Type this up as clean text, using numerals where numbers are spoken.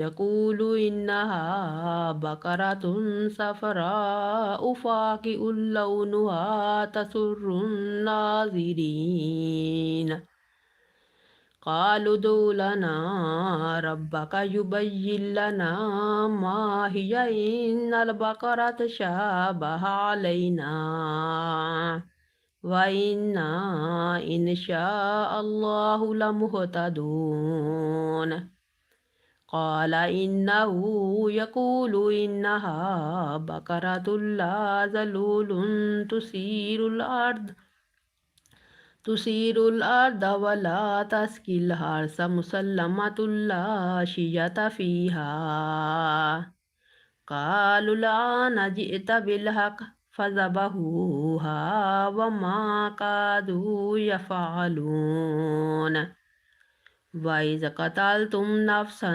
يقول إنها بقرة صفراء فاقع لونها تسر الناظرين. قالوا ادع لنا ربك يبين لنا ما هي إن البقرة تشابه علينا وإنا إن شاء الله لمهتدون. قال إنه يقول إنها بقرة لا ذلول تثير الأرض ولا تسقي الحرث مسلمة لا شية فيها. قالوا الآن جئت بالحق فذبحوها وما كادوا يفعلون. وإذ قتلتم نفسا